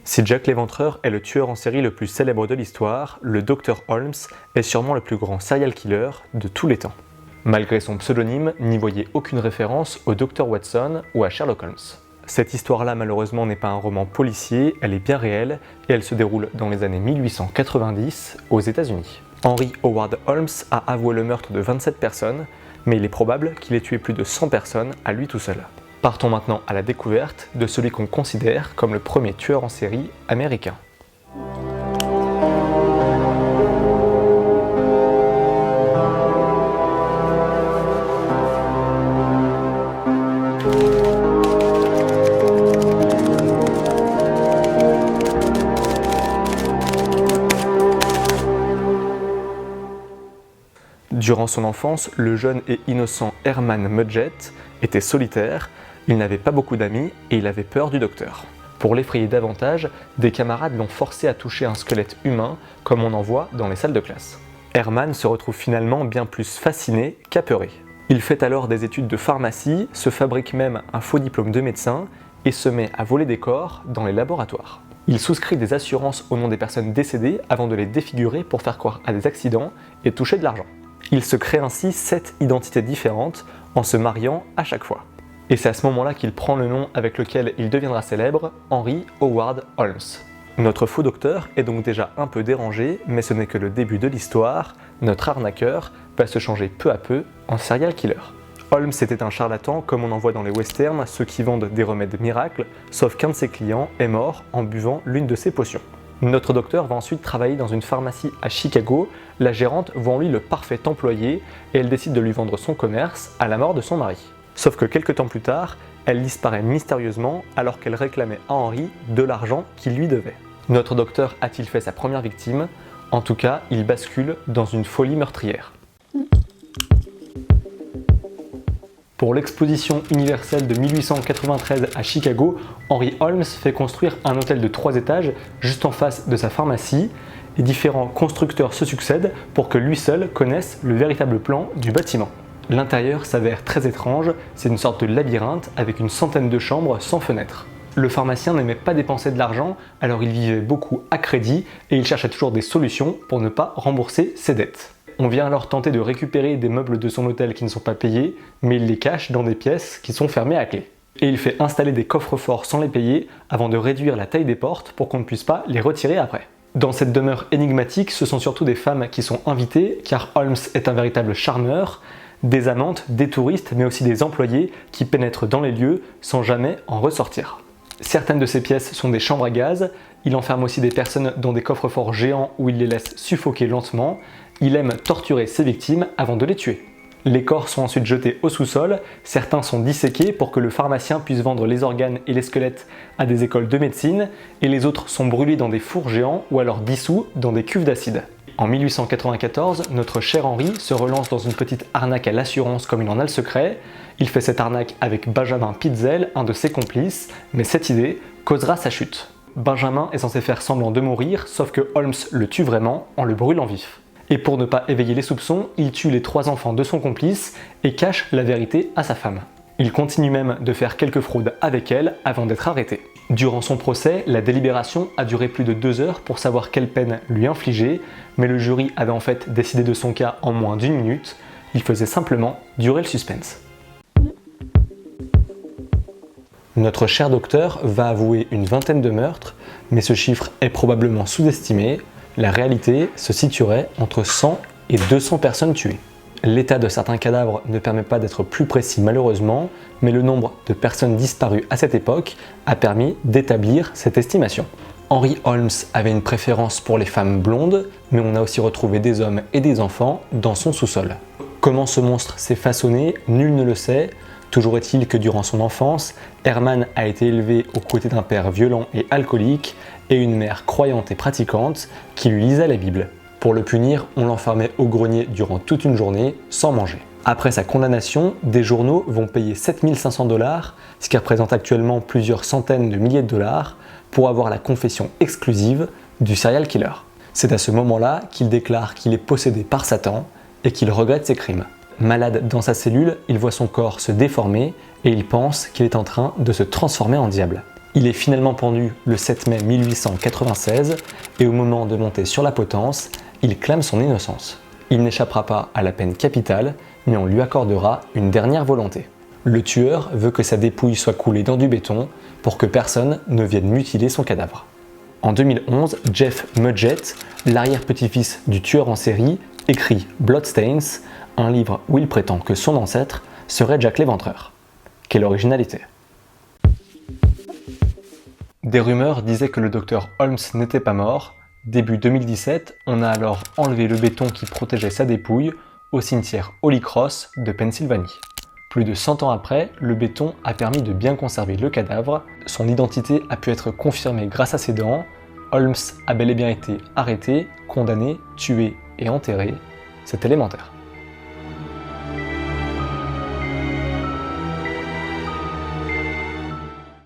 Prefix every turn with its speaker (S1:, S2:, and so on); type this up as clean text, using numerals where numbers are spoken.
S1: Si Jack l'Éventreur est le tueur en série le plus célèbre de l'histoire, le Dr Holmes est sûrement le plus grand serial killer de tous les temps. Malgré son pseudonyme, n'y voyez aucune référence au Dr Watson ou à Sherlock Holmes. Cette histoire-là, malheureusement, n'est pas un roman policier, elle est bien réelle et elle se déroule dans les années 1890 aux États-Unis. Henry Howard Holmes a avoué le meurtre de 27 personnes, mais il est probable qu'il ait tué plus de 100 personnes à lui tout seul. Partons maintenant à la découverte de celui qu'on considère comme le premier tueur en série américain. Durant son enfance, le jeune et innocent Herman Mudgett était solitaire, il n'avait pas beaucoup d'amis et il avait peur du docteur. Pour l'effrayer davantage, des camarades l'ont forcé à toucher un squelette humain comme on en voit dans les salles de classe. Herman se retrouve finalement bien plus fasciné qu'apeuré. Il fait alors des études de pharmacie, se fabrique même un faux diplôme de médecin et se met à voler des corps dans les laboratoires. Il souscrit des assurances au nom des personnes décédées avant de les défigurer pour faire croire à des accidents et toucher de l'argent. Il se crée ainsi 7 identités différentes en se mariant à chaque fois. Et c'est à ce moment-là qu'il prend le nom avec lequel il deviendra célèbre, Henry Howard Holmes. Notre faux docteur est donc déjà un peu dérangé, mais ce n'est que le début de l'histoire. Notre arnaqueur va se changer peu à peu en serial killer. Holmes était un charlatan comme on en voit dans les westerns, ceux qui vendent des remèdes miracles, sauf qu'un de ses clients est mort en buvant l'une de ses potions. Notre docteur va ensuite travailler dans une pharmacie à Chicago. La gérante voit en lui le parfait employé et elle décide de lui vendre son commerce à la mort de son mari. Sauf que quelques temps plus tard, elle disparaît mystérieusement alors qu'elle réclamait à Henry de l'argent qu'il lui devait. Notre docteur a-t-il fait sa première victime? En tout cas, il bascule dans une folie meurtrière. Pour l'exposition universelle de 1893 à Chicago, Henry Holmes fait construire un hôtel de 3 étages juste en face de sa pharmacie et différents constructeurs se succèdent pour que lui seul connaisse le véritable plan du bâtiment. L'intérieur s'avère très étrange, c'est une sorte de labyrinthe avec une centaine de chambres sans fenêtres. Le pharmacien n'aimait pas dépenser de l'argent, alors il vivait beaucoup à crédit et il cherchait toujours des solutions pour ne pas rembourser ses dettes. On vient alors tenter de récupérer des meubles de son hôtel qui ne sont pas payés, mais il les cache dans des pièces qui sont fermées à clé. Et il fait installer des coffres-forts sans les payer avant de réduire la taille des portes pour qu'on ne puisse pas les retirer après. Dans cette demeure énigmatique, ce sont surtout des femmes qui sont invitées, car Holmes est un véritable charmeur, des amantes, des touristes, mais aussi des employés qui pénètrent dans les lieux sans jamais en ressortir. Certaines de ces pièces sont des chambres à gaz, il enferme aussi des personnes dans des coffres-forts géants où il les laisse suffoquer lentement, il aime torturer ses victimes avant de les tuer. Les corps sont ensuite jetés au sous-sol, certains sont disséqués pour que le pharmacien puisse vendre les organes et les squelettes à des écoles de médecine, et les autres sont brûlés dans des fours géants ou alors dissous dans des cuves d'acide. En 1894, notre cher Henry se relance dans une petite arnaque à l'assurance comme il en a le secret. Il fait cette arnaque avec Benjamin Pitzel, un de ses complices, mais cette idée causera sa chute. Benjamin est censé faire semblant de mourir, sauf que Holmes le tue vraiment en le brûlant vif. Et pour ne pas éveiller les soupçons, il tue les 3 enfants de son complice et cache la vérité à sa femme. Il continue même de faire quelques fraudes avec elle avant d'être arrêté. Durant son procès, la délibération a duré plus de 2 heures pour savoir quelle peine lui infliger, mais le jury avait en fait décidé de son cas en moins d'1 minute, il faisait simplement durer le suspense. Notre cher docteur va avouer une vingtaine de meurtres, mais ce chiffre est probablement sous-estimé. La réalité se situerait entre 100 et 200 personnes tuées. L'état de certains cadavres ne permet pas d'être plus précis malheureusement, mais le nombre de personnes disparues à cette époque a permis d'établir cette estimation. Henry Holmes avait une préférence pour les femmes blondes, mais on a aussi retrouvé des hommes et des enfants dans son sous-sol. Comment ce monstre s'est façonné, nul ne le sait. Toujours est-il que durant son enfance, Herman a été élevé aux côtés d'un père violent et alcoolique et une mère croyante et pratiquante qui lui lisait la Bible. Pour le punir, on l'enfermait au grenier durant toute une journée sans manger. Après sa condamnation, des journaux vont payer 7 500 $, ce qui représente actuellement plusieurs centaines de milliers de dollars, pour avoir la confession exclusive du serial killer. C'est à ce moment-là qu'il déclare qu'il est possédé par Satan et qu'il regrette ses crimes. Malade dans sa cellule, il voit son corps se déformer et il pense qu'il est en train de se transformer en diable. Il est finalement pendu le 7 mai 1896 et au moment de monter sur la potence, il clame son innocence. Il n'échappera pas à la peine capitale, mais on lui accordera une dernière volonté. Le tueur veut que sa dépouille soit coulée dans du béton pour que personne ne vienne mutiler son cadavre. En 2011, Jeff Mudgett, l'arrière-petit-fils du tueur en série, écrit Bloodstains, un livre où il prétend que son ancêtre serait Jack l'Éventreur. Quelle originalité! Des rumeurs disaient que le docteur Holmes n'était pas mort. Début 2017, on a alors enlevé le béton qui protégeait sa dépouille au cimetière Holy Cross de Pennsylvanie. Plus de 100 ans après, le béton a permis de bien conserver le cadavre. Son identité a pu être confirmée grâce à ses dents. Holmes a bel et bien été arrêté, condamné, tué et enterré. C'est élémentaire.